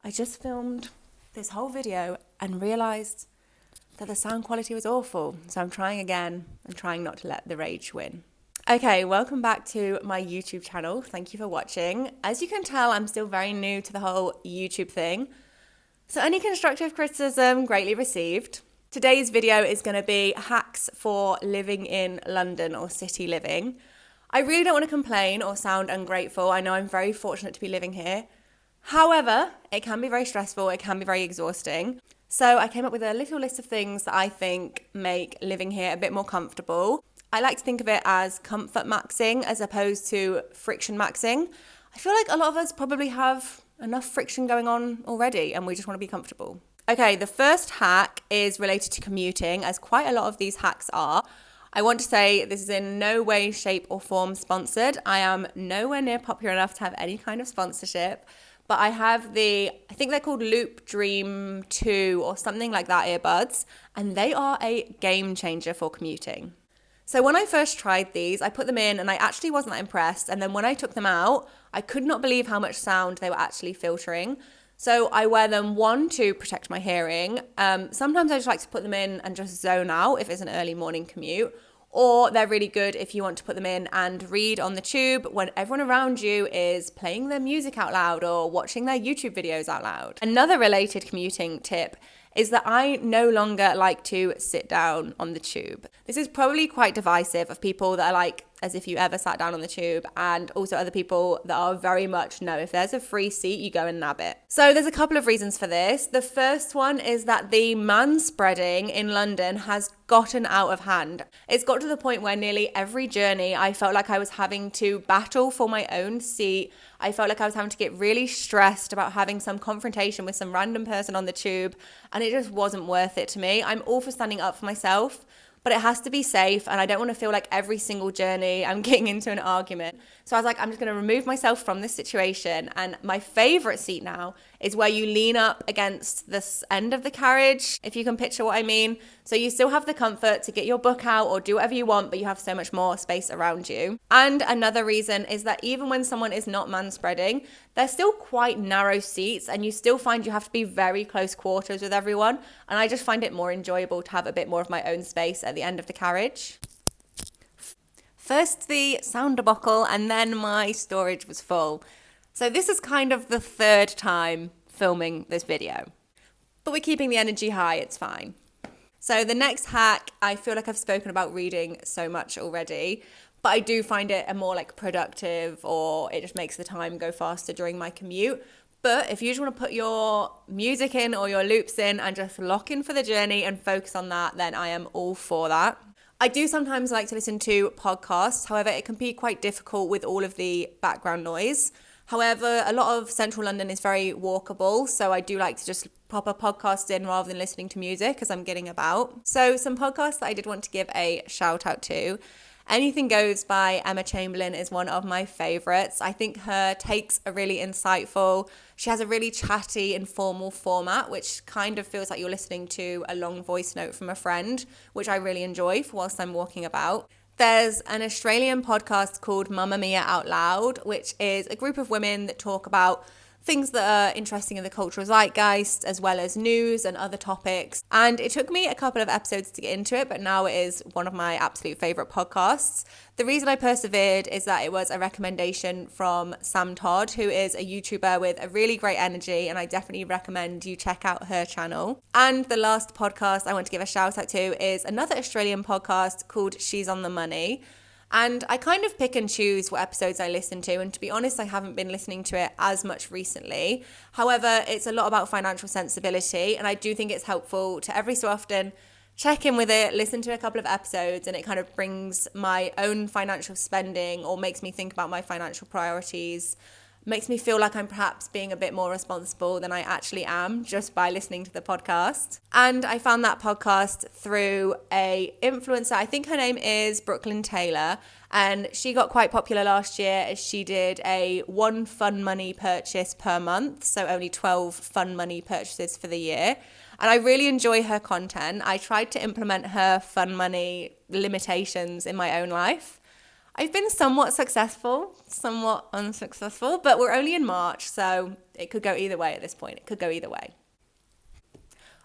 I just filmed this whole video and realised that the sound quality was awful. So I'm trying again and trying not to let the rage win. Okay, welcome back to my YouTube channel. Thank you for watching. As you can tell, I'm still very new to the whole YouTube thing. So any constructive criticism, greatly received. Today's video is going to be hacks for living in London or city living. I really don't want to complain or sound ungrateful. I know I'm very fortunate to be living here. However, it can be very stressful. It can be very exhausting. So I came up with a little list of things that I think make living here a bit more comfortable. I like to think of it as comfort maxing as opposed to friction maxing. I feel like a lot of us probably have enough friction going on already and we just want to be comfortable. Okay, the first hack is related to commuting, as quite a lot of these hacks are. I want to say this is in no way, shape or form sponsored. I am nowhere near popular enough to have any kind of sponsorship. But I have I think they're called Loop Dream 2 or something like that earbuds, and they are a game changer for commuting. So when I first tried these, I put them in and I actually wasn't that impressed. And then when I took them out, I could not believe how much sound they were actually filtering. So I wear them, one, to protect my hearing. Sometimes I just like to put them in and just zone out if it's an early morning commute. Or they're really good if you want to put them in and read on the tube when everyone around you is playing their music out loud or watching their YouTube videos out loud. Another related commuting tip is that I no longer like to sit down on the tube. This is probably quite divisive of people that are like, as if you ever sat down on the tube, and also other people that are very much, no, if there's a free seat, you go and nab it. So there's a couple of reasons for this. The first one is that the manspreading in London has gotten out of hand. It's got to the point where nearly every journey I felt like I was having to battle for my own seat. I felt like I was having to get really stressed about having some confrontation with some random person on the tube, and it just wasn't worth it to me. I'm all for standing up for myself, but it has to be safe, and I don't want to feel like every single journey I'm getting into an argument. So I was like, I'm just going to remove myself from this situation. And my favorite seat now is where you lean up against this end of the carriage, if you can picture what I mean. So you still have the comfort to get your book out or do whatever you want, but you have so much more space around you. And another reason is that even when someone is not manspreading, they're still quite narrow seats, and you still find you have to be very close quarters with everyone. And I just find it more enjoyable to have a bit more of my own space at the end of the carriage. First the sound debacle, and then my storage was full. So this is kind of the third time filming this video. But we're keeping the energy high, it's fine. So the next hack, I feel like I've spoken about reading so much already, but I do find it a more like productive, or it just makes the time go faster during my commute. But if you just want to put your music in or your loops in and just lock in for the journey and focus on that, then I am all for that. I do sometimes like to listen to podcasts. However, it can be quite difficult with all of the background noise. However, a lot of central London is very walkable, so I do like to just pop a podcast in rather than listening to music as I'm getting about. So some podcasts that I did want to give a shout out to. Anything Goes by Emma Chamberlain is one of my favorites. I think her takes are really insightful. She has a really chatty, informal format, which kind of feels like you're listening to a long voice note from a friend, which I really enjoy for whilst I'm walking about. There's an Australian podcast called Mamma Mia Out Loud, which is a group of women that talk about things that are interesting in the cultural zeitgeist, as well as news and other topics. And it took me a couple of episodes to get into it, but now it is one of my absolute favorite podcasts. The reason I persevered is that it was a recommendation from Sam Todd, who is a YouTuber with a really great energy, and I definitely recommend you check out her channel. And the last podcast I want to give a shout out to is another Australian podcast called She's on the Money. And I kind of pick and choose what episodes I listen to. And to be honest, I haven't been listening to it as much recently. However, it's a lot about financial sensibility. And I do think it's helpful to every so often check in with it, listen to a couple of episodes, and it kind of brings my own financial spending or makes me think about my financial priorities. Makes me feel like I'm perhaps being a bit more responsible than I actually am just by listening to the podcast. And I found that podcast through a influencer. I think her name is Brooklyn Taylor, and she got quite popular last year as she did a 1 fun money purchase per month, so only 12 fun money purchases for the year. And I really enjoy her content. I tried to implement her fun money limitations in my own life. I've been somewhat successful, somewhat unsuccessful, but we're only in March, so it could go either way at this point. It could go either way.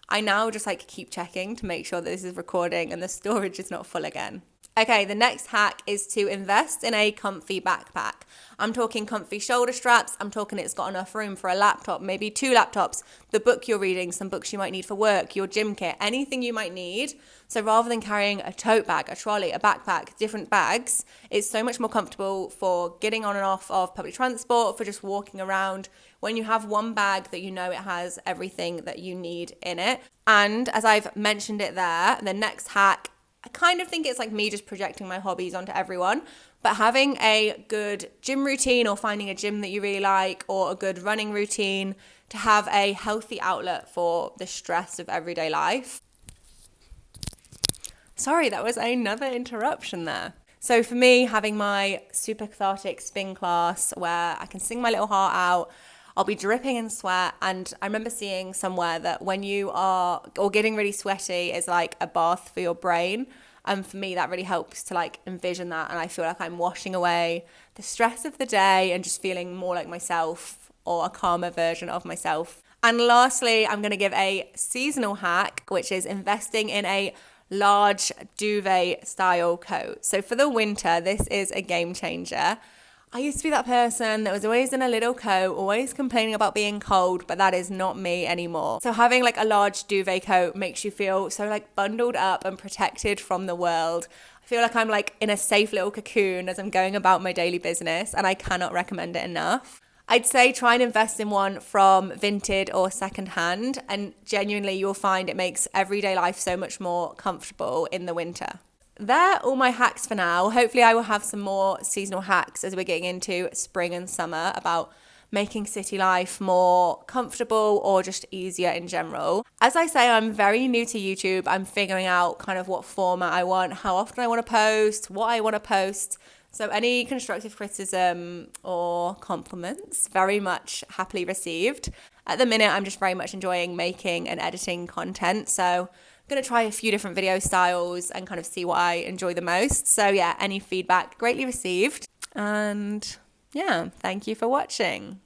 I now just like keep checking to make sure that this is recording and the storage is not full again. Okay, the next hack is to invest in a comfy backpack. I'm talking comfy shoulder straps. I'm talking it's got enough room for a laptop, maybe 2 laptops, the book you're reading, some books you might need for work, your gym kit, anything you might need. So rather than carrying a tote bag, a trolley, a backpack, different bags, it's so much more comfortable for getting on and off of public transport, for just walking around, when you have one bag that you know it has everything that you need in it. And as I've mentioned it there, the next hack, I kind of think it's like me just projecting my hobbies onto everyone, but having a good gym routine or finding a gym that you really like or a good running routine to have a healthy outlet for the stress of everyday life. Sorry, that was another interruption there. So for me, having my super cathartic spin class where I can sing my little heart out, I'll be dripping in sweat. And I remember seeing somewhere that when you are, or getting really sweaty is like a bath for your brain. And for me, that really helps to like envision that. And I feel like I'm washing away the stress of the day and just feeling more like myself or a calmer version of myself. And lastly, I'm going to give a seasonal hack, which is investing in a large duvet style coat. So for the winter, this is a game changer. I used to be that person that was always in a little coat, always complaining about being cold, but that is not me anymore. So having like a large duvet coat makes you feel so like bundled up and protected from the world. I feel like I'm like in a safe little cocoon as I'm going about my daily business, and I cannot recommend it enough. I'd say try and invest in one from Vinted or secondhand, and genuinely you'll find it makes everyday life so much more comfortable in the winter. They're all my hacks for now. Hopefully I will have some more seasonal hacks as we're getting into spring and summer about making city life more comfortable or just easier in general. As I say, I'm very new to YouTube. I'm figuring out kind of what format I want, how often I want to post, what I want to post. So any constructive criticism or compliments, very much happily received. At the minute, I'm just very much enjoying making and editing content. So I'm going to try a few different video styles and kind of see what I enjoy the most. So yeah, any feedback greatly received. And yeah, thank you for watching.